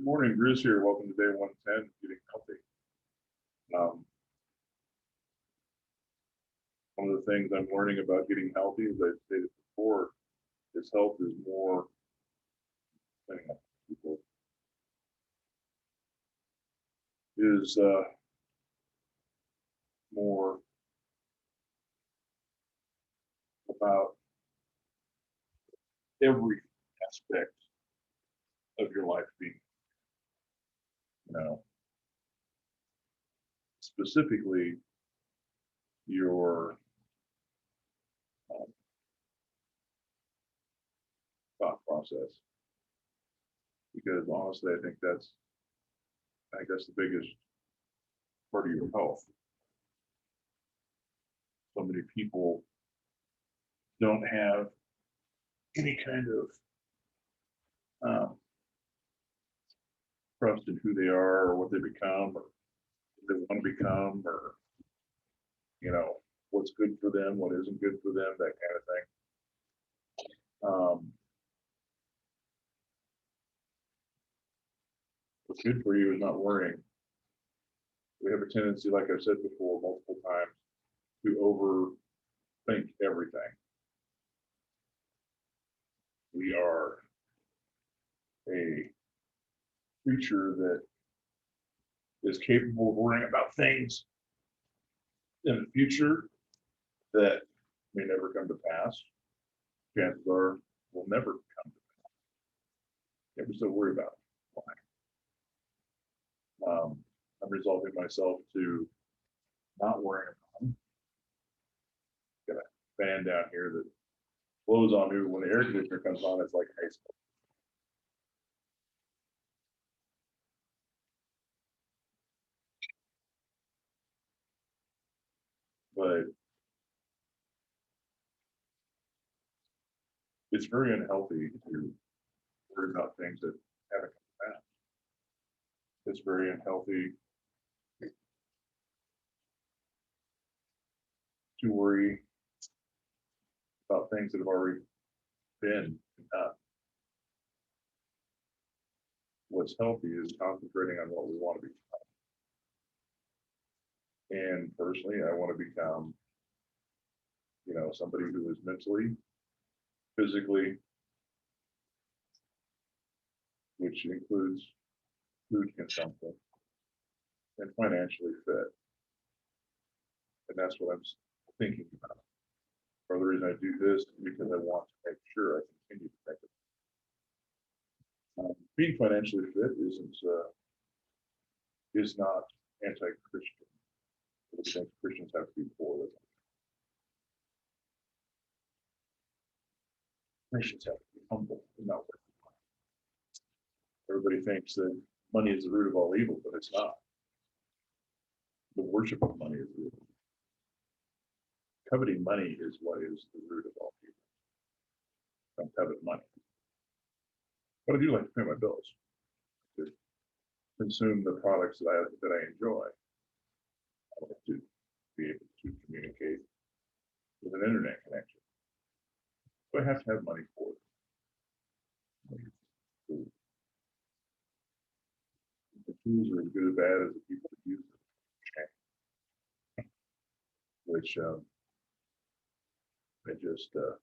Good morning, GRIZZ here. Welcome to day 110, getting healthy. One of the things I'm learning about getting healthy, as I stated before, is health is more, is more about every aspect of your life being, specifically your thought process. Because honestly, I think that's the biggest part of your health. So many people don't have any kind of trust in who they are or what they become or what they want to become, or what's good for them, what isn't good for them, that kind of thing. What's good for you is not worrying. We have a tendency, like I've said before multiple times, to overthink everything. We are a creature that is capable of worrying about things in the future that may never come to pass. Chances are will never come to pass. Yet we still worry about it. Why? I'm resolving myself to not worrying about them. Got a fan down here that blows on me when the air conditioner comes on. It's like high school. But it's very unhealthy to worry about things that haven't come to pass. It's very unhealthy to worry about things that have already been done. What's healthy is concentrating on what we want to become. And personally, I want to become, somebody who is mentally, physically, which includes food consumption, and financially fit. And that's what I'm thinking about. Part of the reason I do this is because I want to make sure I continue to make it. Being financially fit is not anti-Christian. I think Christians have to be poor. Christians have to be humble and not worth it. Everybody thinks that money is the root of all evil, but it's not. The worship of money is the root. Coveting money is what is the root of all evil. I don't covet money. But I do like to pay my bills, to consume the products that I enjoy. I like to be able to communicate with an internet connection. So I have to have money for it. The tools are as good or bad as the people that use them. Which I just I'm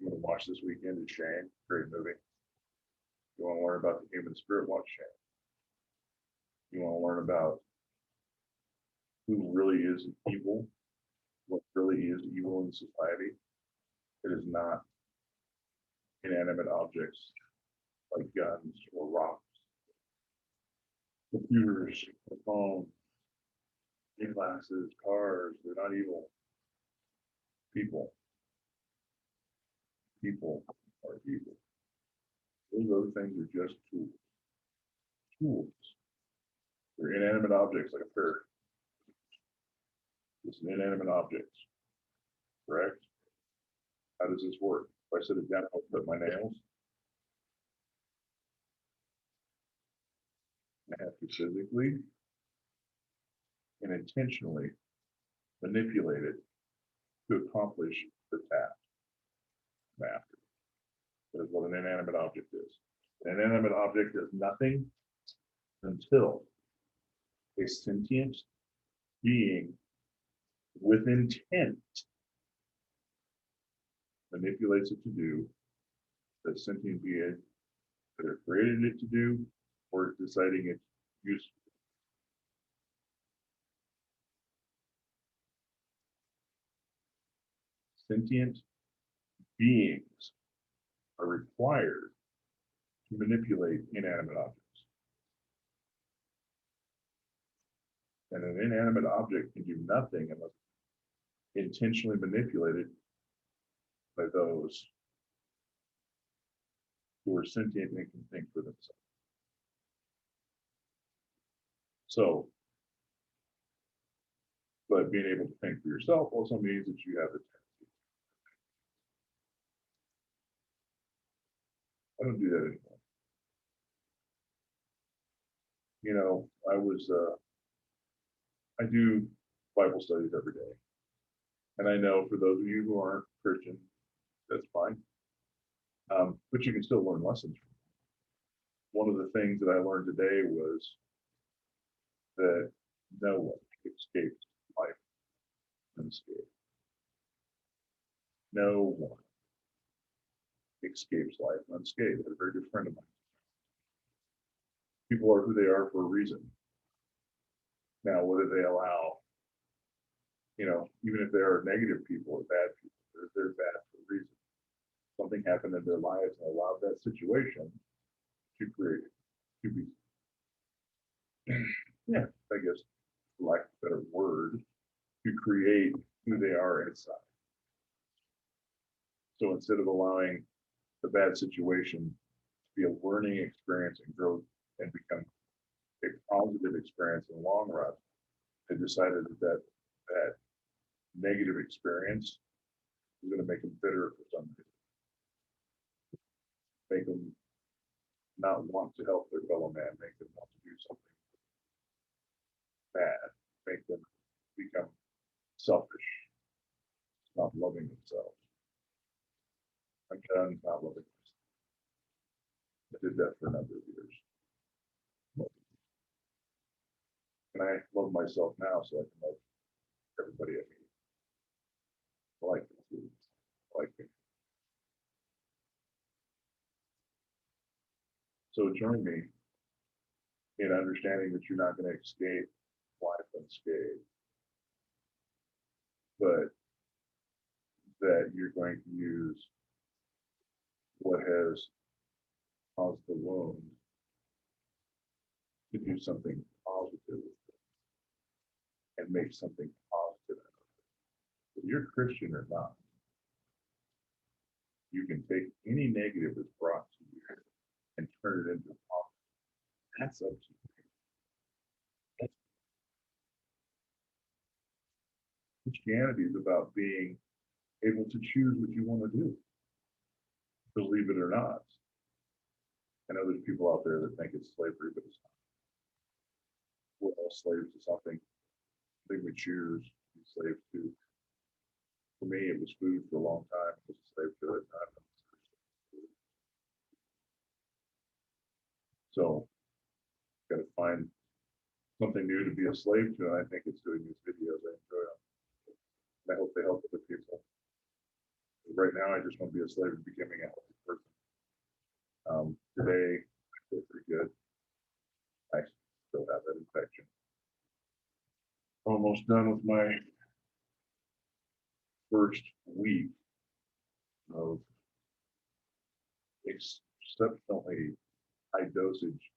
going to watch this weekend is Shane. Great movie. You want to learn about the human spirit, watch Shane. You want to learn about who really is evil, what really is evil in society. It is not inanimate objects like guns or rocks, computers, phones, glasses, cars. They're not evil. People are evil. Those other things are just tools. Tools. They're inanimate objects like a pair. It's an inanimate object. Correct? How does this work? If I sit it down, I'll put my nails. I have to physically and intentionally manipulate it to accomplish the task. That is what an inanimate object is. An inanimate object does nothing until a sentient being with intent manipulates it to do that sentient being either created it to do or is deciding it's useful. Sentient beings are required to manipulate inanimate objects. And an inanimate object can do nothing unless intentionally manipulated by those who are sentient and can think for themselves. So, but being able to think for yourself also means that you have the tendency. I don't do that anymore. You know, I do Bible studies every day. And I know for those of you who aren't Christian, that's fine. But you can still learn lessons. One of the things that I learned today was that no one escapes life unscathed. No one escapes life unscathed. A very good friend of mine. People are who they are for a reason. Now, whether they allow, even if they are negative people or bad people, they're bad for a reason. Something happened in their lives and allowed that situation to create it, to be, yeah, I guess, for lack of a better word, to create who they are inside. So instead of allowing the bad situation to be a learning experience and growth and become a positive experience in the long run, they decided that negative experience is going to make them bitter for some reason, make them not want to help their fellow man, make them want to do something bad, make them become selfish, not loving themselves. I'm done not loving myself. I did that for a number of years. And I love myself now so I can love everybody I meet. I like them too. I like me. So join me in understanding that you're not going to escape life unscathed, but that you're going to use what has caused the wound to do something positive and make something positive. If you're Christian or not, you can take any negative that's brought to you and turn it into positive. That's up to you. Christianity is about being able to choose what you want to do, believe it or not. I know there's people out there that think it's slavery, but it's not. We're all slaves to something. I think we choose to be slaves to. For me, it was food for a long time. I was a slave to it. So, got to find something new to be a slave to, and I think it's doing these videos. I enjoy them. And I hope they help other people. Right now, I just want to be a slave to becoming a healthy person. Today, I feel pretty good. I still have that infection. Almost done with my first week of exceptionally high dosage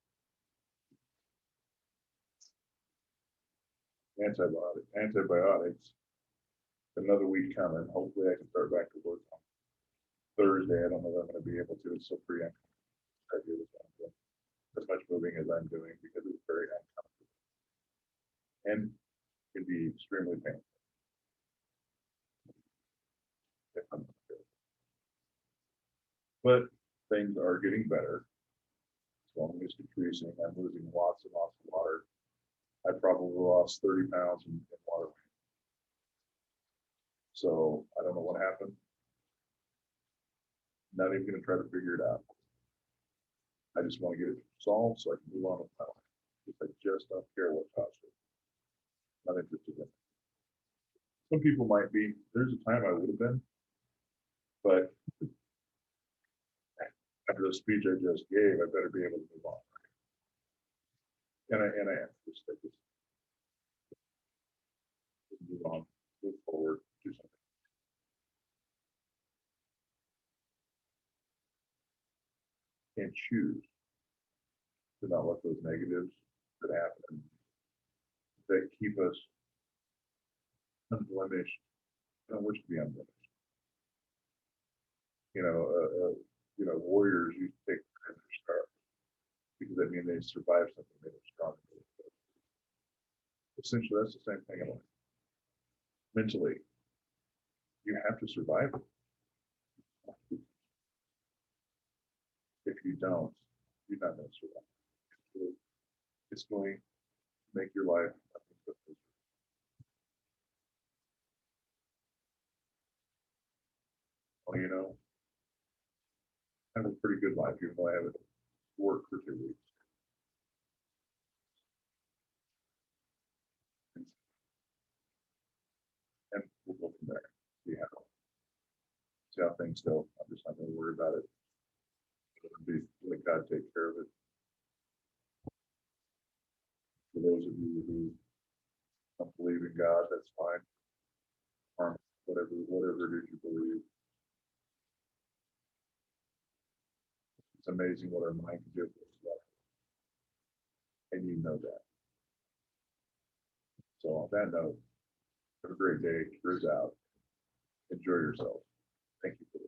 antibiotics. Another week coming. Hopefully, I can start back to work on Thursday. I don't know if I'm going to be able to. It's so pretty uncomfortable. As much moving as I'm doing because it's very uncomfortable and can be extremely painful. But things are getting better. Swelling is decreasing. I'm losing lots and lots of water. I probably lost 30 pounds in water weight. So I don't know what happened. Not even going to try to figure it out. I just want to get it solved so I can move on with my life. If I just don't care what costs it. Not interested in it. Some people might be. There's a time I would have been, but after the speech I just gave, I better be able to move on. And I am just move on, move forward, do something. Can't choose to not let those negatives that happen that keep us unblemished. I don't wish to be unblemished. You know, warriors used to take their scars because that means they survived something, they were strong. Essentially, that's the same thing in life. Mentally, you have to survive it. If you don't, you're not going to survive. It's going to make your life nothing but misery. Well, I have a pretty good life, even though I haven't worked for 2 weeks. And we'll go from there. See how things go. I'm just not going to worry about it. Let God take care of it. For those of you who don't believe in God, that's fine. Or whatever it is you believe. It's amazing what our mind can do with us. And you know that. So on that note, have a great day. GRIZZ out. Enjoy yourself. Thank you for